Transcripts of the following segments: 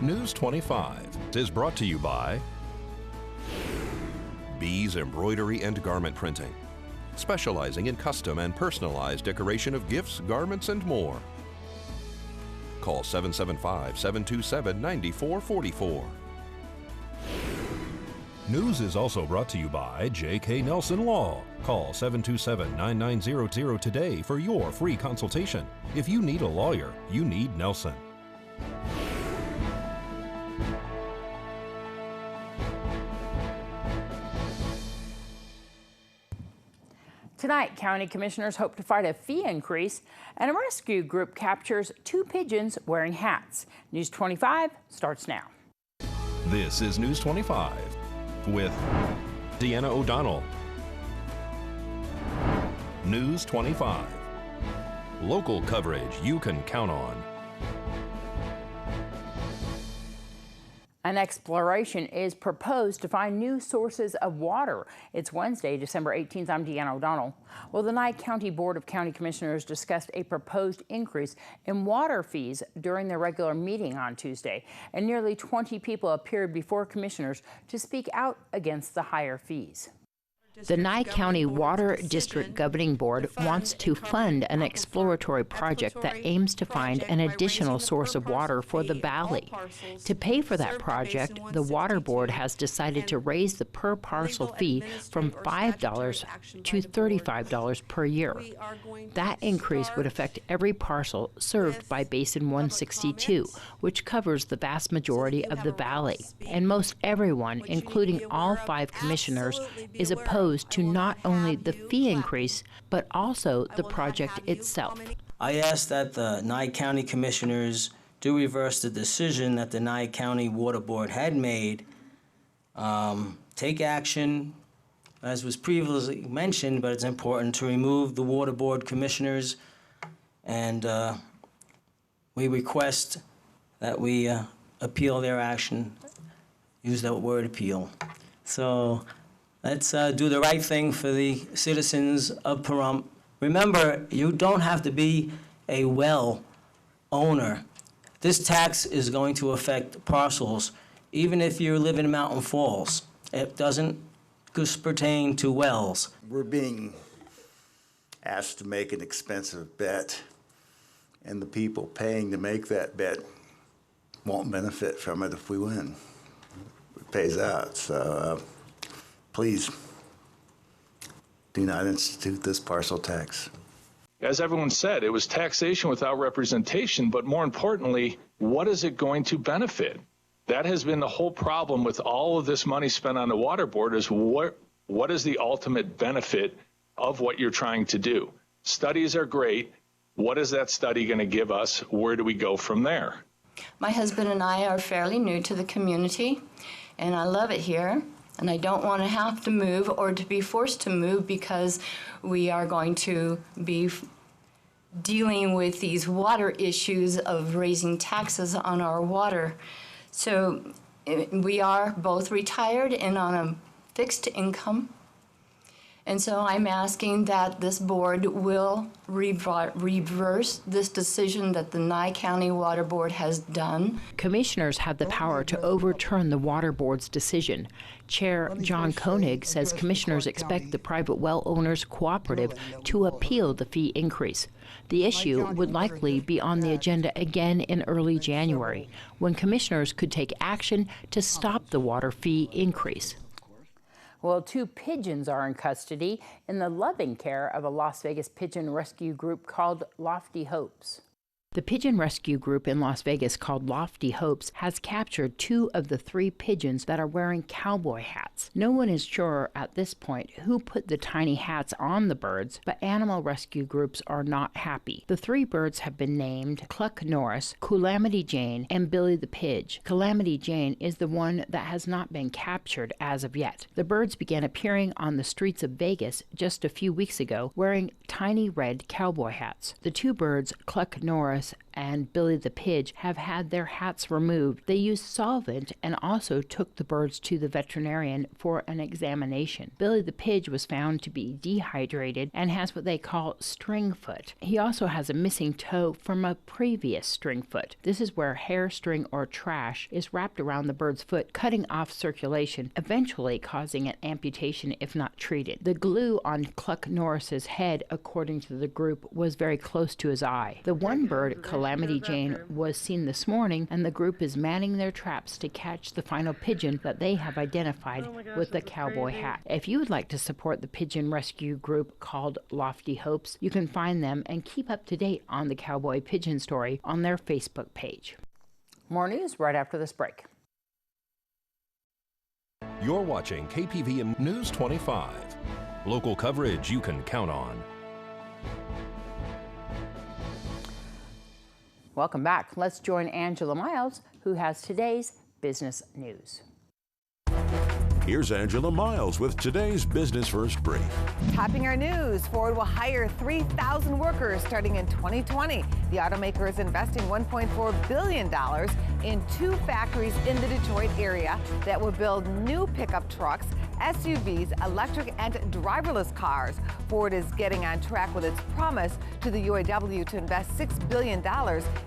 News 25 is brought to you by Bees Embroidery and Garment Printing, specializing in custom and personalized decoration of gifts, garments, and more. Call 775-727-9444. News is also brought to you by J.K. Nelson Law. Call 727-9900 today for your free consultation. If you need a lawyer, you need Nelson. Tonight, county commissioners hope to fight a fee increase, and a rescue group captures 2 pigeons wearing hats. News 25 starts now. This is News 25 with Deanna O'Donnell. News 25. Local coverage you can count on. An exploration is proposed to find new sources of water. It's Wednesday, December 18th. I'm Deanna O'Donnell. Well, the Nye County Board of County Commissioners discussed a proposed increase in water fees during their regular meeting on Tuesday, and nearly 20 people appeared before commissioners to speak out against the higher fees. The Nye County Water District Governing Board wants to fund an exploratory project that aims to find an additional source of water for the valley. To pay for that project, the Water Board has decided to raise the per parcel fee from $5 to $35 per year. That increase would affect every parcel served by Basin 162, which covers the vast majority of the valley. And most everyone, including all 5 commissioners, is opposed to not only the fee increase, but also the project itself. I ask that the Nye County Commissioners do reverse the decision that the Nye County Water Board had made, take action, as was previously mentioned, but it's important to remove the Water Board Commissioners, and we request that we appeal their action, use that word appeal. So let's do the right thing for the citizens of Pahrump. Remember, you don't have to be a well owner. This tax is going to affect parcels, even if you live in Mountain Falls. It doesn't just pertain to wells. We're being asked to make an expensive bet, and the people paying to make that bet won't benefit from it if we win. It pays out, so please do not institute this parcel tax. As everyone said, it was taxation without representation, but more importantly, what is it going to benefit? That has been the whole problem with all of this money spent on the water board, is what is the ultimate benefit of what you're trying to do? Studies are great. What is that study going to give us? Where do we go from there? My husband and I are fairly new to the community, and I love it here. And I don't want to have to move or to be forced to move because we are going to be dealing with these water issues of raising taxes on our water. So we are both retired and on a fixed income. And so I'm asking that this board will reverse this decision that the Nye County Water Board has done. Commissioners have the power to overturn the Water Board's decision. Chair John Koenig says commissioners expect the private well owners cooperative to appeal the fee increase. The issue would likely be on the agenda again in early January, when commissioners could take action to stop the water fee increase. Well, 2 pigeons are in custody in the loving care of a Las Vegas pigeon rescue group called Lofty Hopes. The Pigeon Rescue group in Las Vegas called Lofty Hopes has captured 2 of the 3 pigeons that are wearing cowboy hats. No one is sure at this point who put the tiny hats on the birds, but animal rescue groups are not happy. The 3 birds have been named Cluck Norris, Calamity Jane, and Billy the Pidge. Calamity Jane is the one that has not been captured as of yet. The birds began appearing on the streets of Vegas just a few weeks ago wearing tiny red cowboy hats. The 2 birds, Cluck Norris and Billy the Pidge have had their hats removed. They used solvent and also took the birds to the veterinarian for an examination. Billy the Pidge was found to be dehydrated and has what they call string foot. He also has a missing toe from a previous string foot. This is where hair, string, or trash is wrapped around the bird's foot, cutting off circulation, eventually causing an amputation if not treated. The glue on Cluck Norris's head, according to the group, was very close to his eye. The one bird, Calamity Jane, was seen this morning, and the group is manning their traps to catch the final pigeon that they have identified with the cowboy hat. If you would like to support the Pigeon Rescue group called Lofty Hopes, you can find them and keep up to date on the cowboy pigeon story on their Facebook page. More news right after this break. You're watching KPVM News 25. Local coverage you can count on. Welcome back. Let's join Angela Miles, who has today's business news. Here's Angela Miles with today's Business First Brief. Topping our news, Ford will hire 3,000 workers starting in 2020. The automaker is investing $1.4 billion in 2 factories in the Detroit area that will build new pickup trucks, SUVs, electric and driverless cars. Ford is getting on track with its promise to the UAW to invest $6 billion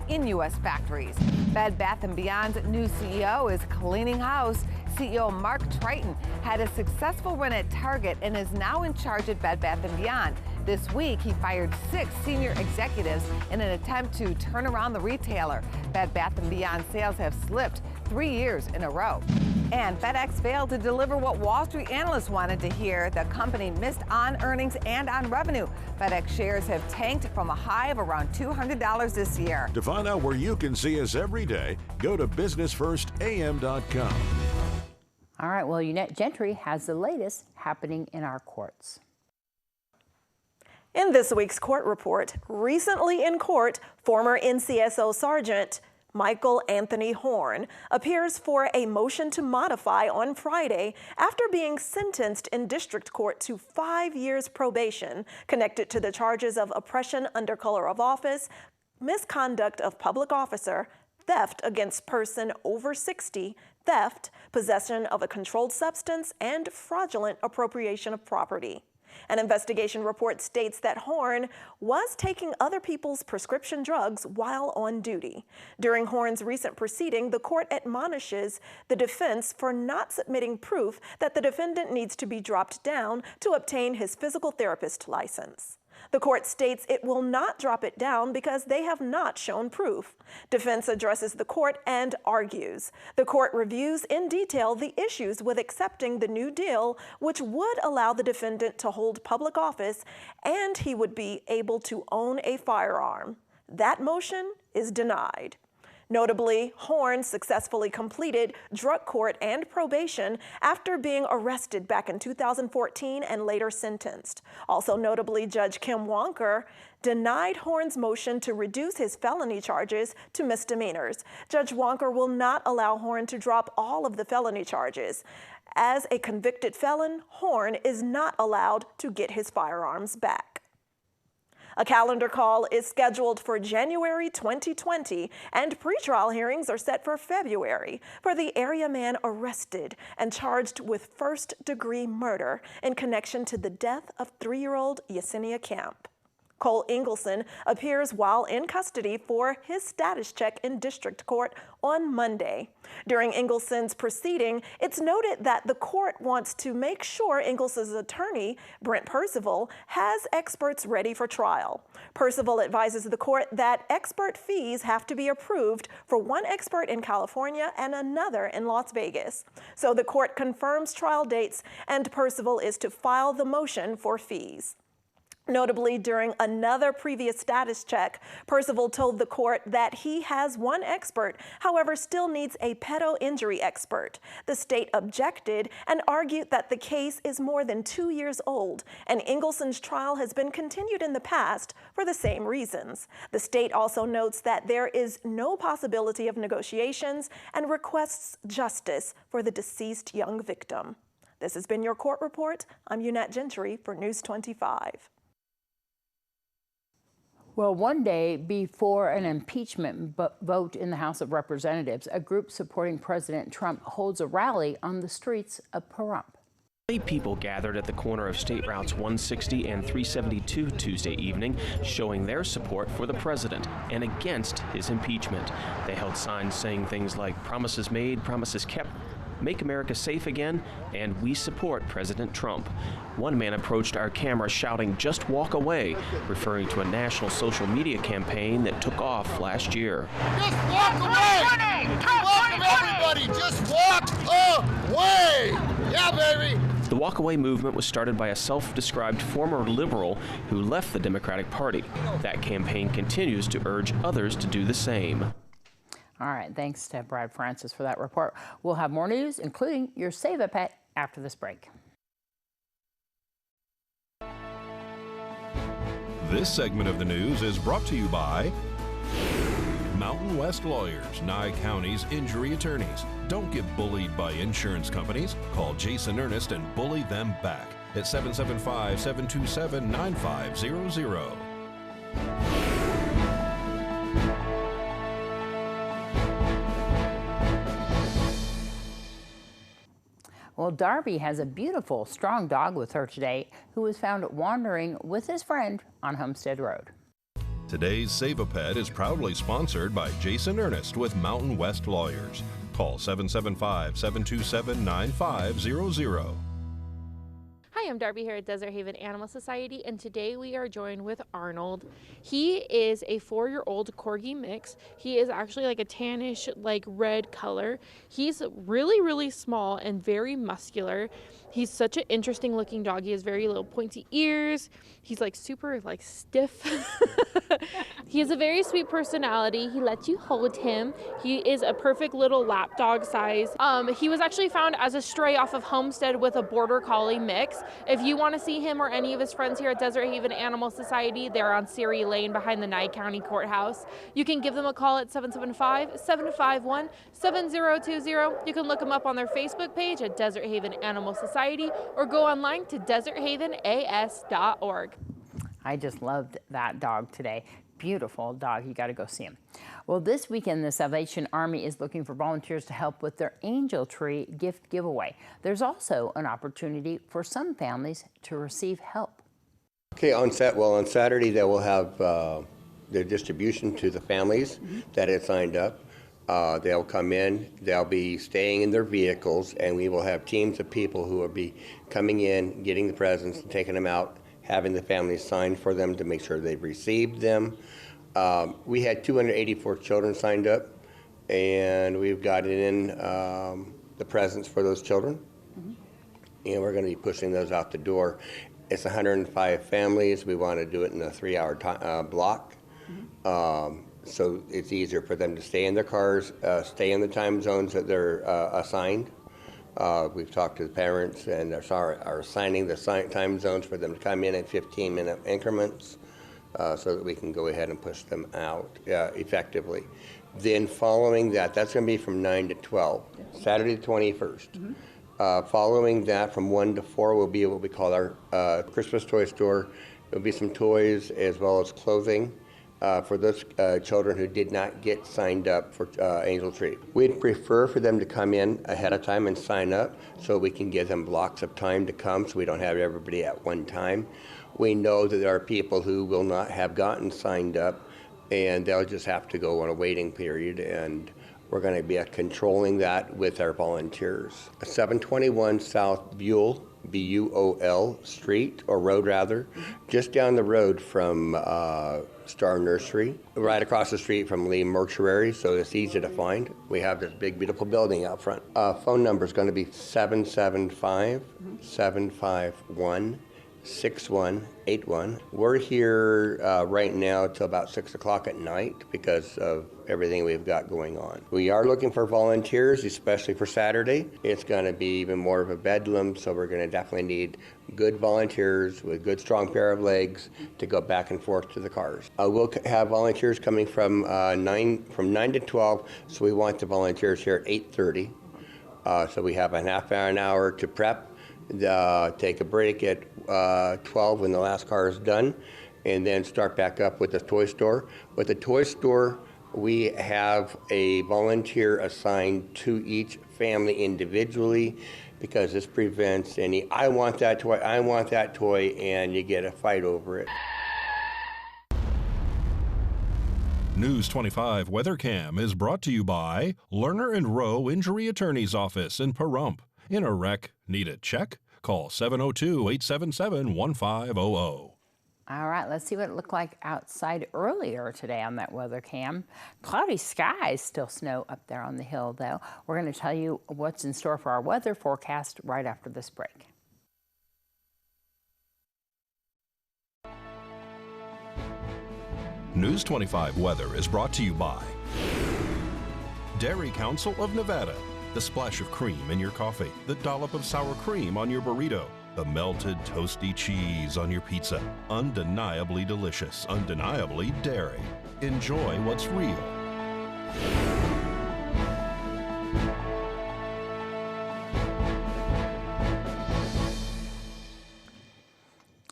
in U.S. factories. Bed Bath & Beyond's new CEO is cleaning house. CEO Mark Triton had a successful run at Target and is now in charge at Bed Bath & Beyond. This week, he fired 6 senior executives in an attempt to turn around the retailer. Bed Bath & Beyond sales have slipped 3 years in a row. And FedEx failed to deliver what Wall Street analysts wanted to hear. The company missed on earnings and on revenue. FedEx shares have tanked from a high of around $200 this year. To find out where you can see us every day, go to businessfirstam.com. All right, well, Eunette Gentry has the latest happening in our courts. In this week's court report, recently in court, former NCSO Sergeant Michael Anthony Horn appears for a motion to modify on Friday after being sentenced in district court to 5 years probation connected to the charges of oppression under color of office, misconduct of public officer, theft against person over 60, theft, possession of a controlled substance, and fraudulent appropriation of property. An investigation report states that Horn was taking other people's prescription drugs while on duty. During Horn's recent proceeding, the court admonishes the defense for not submitting proof that the defendant needs to be dropped down to obtain his physical therapist license. The court states it will not drop it down because they have not shown proof. Defense addresses the court and argues. The court reviews in detail the issues with accepting the new deal, which would allow the defendant to hold public office and he would be able to own a firearm. That motion is denied. Notably, Horn successfully completed drug court and probation after being arrested back in 2014 and later sentenced. Also notably, Judge Kim Wonker denied Horn's motion to reduce his felony charges to misdemeanors. Judge Wonker will not allow Horn to drop all of the felony charges. As a convicted felon, Horn is not allowed to get his firearms back. A calendar call is scheduled for January 2020, and pretrial hearings are set for February for the area man arrested and charged with first-degree murder in connection to the death of 3-year-old Yesenia Camp. Cole Ingleson appears while in custody for his status check in district court on Monday. During Ingleson's proceeding, it's noted that the court wants to make sure Ingleson's attorney, Brent Percival, has experts ready for trial. Percival advises the court that expert fees have to be approved for one expert in California and another in Las Vegas. So the court confirms trial dates, and Percival is to file the motion for fees. Notably, during another previous status check, Percival told the court that he has one expert, however, still needs a pedo injury expert. The state objected and argued that the case is more than 2 years old, and Ingleson's trial has been continued in the past for the same reasons. The state also notes that there is no possibility of negotiations and requests justice for the deceased young victim. This has been your court report. I'm Eunette Gentry for News 25. Well, one day before an impeachment vote in the House of Representatives, a group supporting President Trump holds a rally on the streets of Pahrump. People gathered at the corner of State Routes 160 and 372 Tuesday evening, showing their support for the president and against his impeachment. They held signs saying things like "Promises made, promises kept," "Make America safe again," and "We support President Trump." One man approached our camera shouting, "Just walk away," referring to a national social media campaign that took off last year. Just walk away! Welcome everybody! Just walk away! Yeah, baby! The walkaway movement was started by a self-described former liberal who left the Democratic Party. That campaign continues to urge others to do the same. All right, thanks to Brad Francis for that report. We'll have more news, including your Save a Pet, after this break. This segment of the news is brought to you by Mountain West Lawyers, Nye County's injury attorneys. Don't get bullied by insurance companies. Call Jason Ernest and bully them back at 775-727-9500. Well, Darby has a beautiful, strong dog with her today who was found wandering with his friend on Homestead Road. Today's Save a Pet is proudly sponsored by Jason Ernest with Mountain West Lawyers. Call 775-727-9500. Hi, I'm Darby here at Desert Haven Animal Society, and today we are joined with Arnold. He is a 4-year-old Corgi mix. He is actually like a tannish, like red color. He's really, really small and very muscular. He's such an interesting looking dog. He has very little pointy ears. He's like super like stiff. He has a very sweet personality. He lets you hold him. He is a perfect little lap dog size. He was actually found as a stray off of Homestead with a Border Collie mix. If you want to see him or any of his friends here at Desert Haven Animal Society, they're on Siri Lane behind the Nye County Courthouse. You can give them a call at 775-751-7020. You can look them up on their Facebook page at Desert Haven Animal Society or go online to deserthavenas.org. I just loved that dog today. Beautiful dog. You got to go see him. Well, this weekend, the Salvation Army is looking for volunteers to help with their Angel Tree gift giveaway. There's also an opportunity for some families to receive help. Okay, on Saturday, they will have their distribution to the families that have signed up. They'll come in, they'll be staying in their vehicles, and we will have teams of people who will be coming in, getting the presents, and taking them out, having the families sign for them to make sure they've received them. We had 284 children signed up, and we've gotten in the presents for those children, and we're going to be pushing those out the door. It's 105 families. We want to do it in a 3-hour block, so it's easier for them to stay in their cars, stay in the time zones that they're assigned. We've talked to the parents and are assigning the time zones for them to come in at 15-minute increments so that we can go ahead and push them out effectively. Then following that, that's going to be from 9 to 12, Saturday the 21st. Following that, from 1 to 4 will be what we call our Christmas toy store. There'll be some toys as well as clothing for those children who did not get signed up for Angel Tree. We'd prefer for them to come in ahead of time and sign up so we can give them blocks of time to come so we don't have everybody at one time. We know that there are people who will not have gotten signed up and they'll just have to go on a waiting period, and we're going to be controlling that with our volunteers. 721 South Buell, B-U-O-L Street, or Road rather, just down the road from Star Nursery, right across the street from Lee Mortuary, so it's easy to find. We have this big, beautiful building out front. Phone number is going to be 775-751-6181. We're here right now till about 6 o'clock at night because of everything we've got going on. We are looking for volunteers, especially for Saturday. It's going to be even more of a bedlam, so we're going to definitely need good volunteers with good, strong pair of legs to go back and forth to the cars. We'll have volunteers coming from 9 to 12, so we want the volunteers here at 8:30. So we have a half hour, an hour to prep, take a break at 12 when the last car is done, and then start back up with the toy store. With the toy store, we have a volunteer assigned to each family individually, because this prevents any, I want that toy, and you get a fight over it. News 25 Weather Cam is brought to you by Lerner and Rowe Injury Attorney's Office in Pahrump. In a wreck, need a check? Call 702-877-1500. All right, let's see what it looked like outside earlier today on that weather cam. Cloudy skies, still snow up there on the hill though. We're going to tell you what's in store for our weather forecast right after this break. News 25 weather is brought to you by Dairy Council of Nevada. The splash of cream in your coffee, the dollop of sour cream on your burrito, the melted toasty cheese on your pizza. Undeniably delicious, undeniably dairy. Enjoy what's real.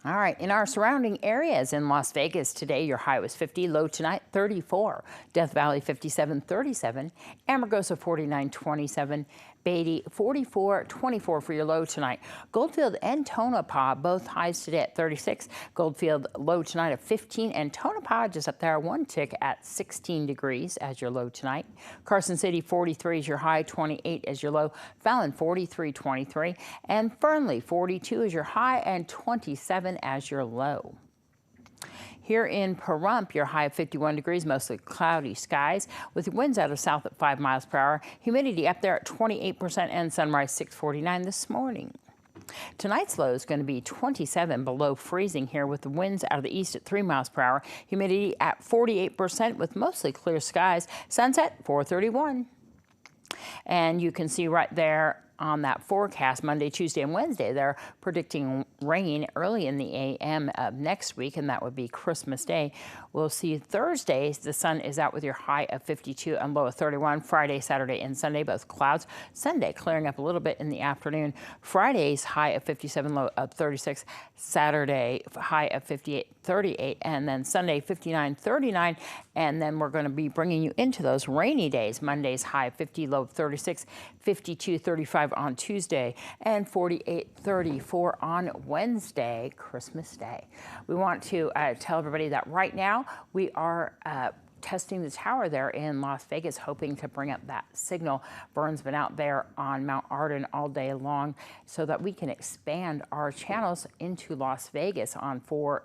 All right, in our surrounding areas in Las Vegas today, your high was 50, low tonight 34. Death Valley 57, 37. Amargosa 49, 27. Beatty 44, 24 for your low tonight. Goldfield and Tonopah both highs today at 36. Goldfield low tonight of 15, and Tonopah just up there one tick at 16 degrees as your low tonight. Carson City 43 is your high, 28 as your low. Fallon 43, 23, and Fernley 42 is your high and 27 as your low. Here in Pahrump, your high of 51 degrees, mostly cloudy skies with winds out of south at 5 miles per hour. Humidity up there at 28% and sunrise 6:49 this morning. Tonight's low is going to be 27 below freezing here with the winds out of the east at 3 miles per hour. Humidity at 48% with mostly clear skies. Sunset 4:31. And you can see right there on that forecast, Monday, Tuesday, and Wednesday, they're predicting rain early in the a.m. of next week, and that would be Christmas Day. We'll see Thursday, the sun is out with your high of 52 and low of 31. Friday, Saturday, and Sunday, both clouds. Sunday, clearing up a little bit in the afternoon. Friday's high of 57, low of 36. Saturday, high of 58, 38, and then Sunday, 59, 39. And then we're going to be bringing you into those rainy days. Monday's high of 50, low of 36, 52, 35 on Tuesday, and 48, 34 on Wednesday, Christmas Day. We want to tell everybody that right now we are testing the tower there in Las Vegas, hoping to bring up that signal. Vern's been out there on Mount Arden all day long so that we can expand our channels into Las Vegas on 4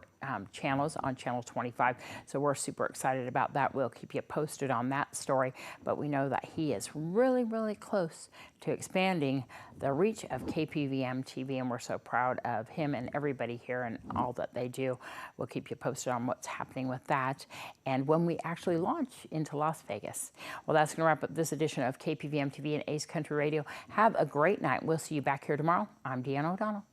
channels on Channel 25. So we're super excited about that. We'll keep you posted on that story, but we know that he is really, really close to expanding the reach of KPVM-TV, and we're so proud of him and everybody here and all that they do. We'll keep you posted on what's happening with that and when we actually launch into Las Vegas. Well, that's going to wrap up this edition of KPVM-TV and Ace Country Radio. Have a great night. We'll see you back here tomorrow. I'm Deanna O'Donnell.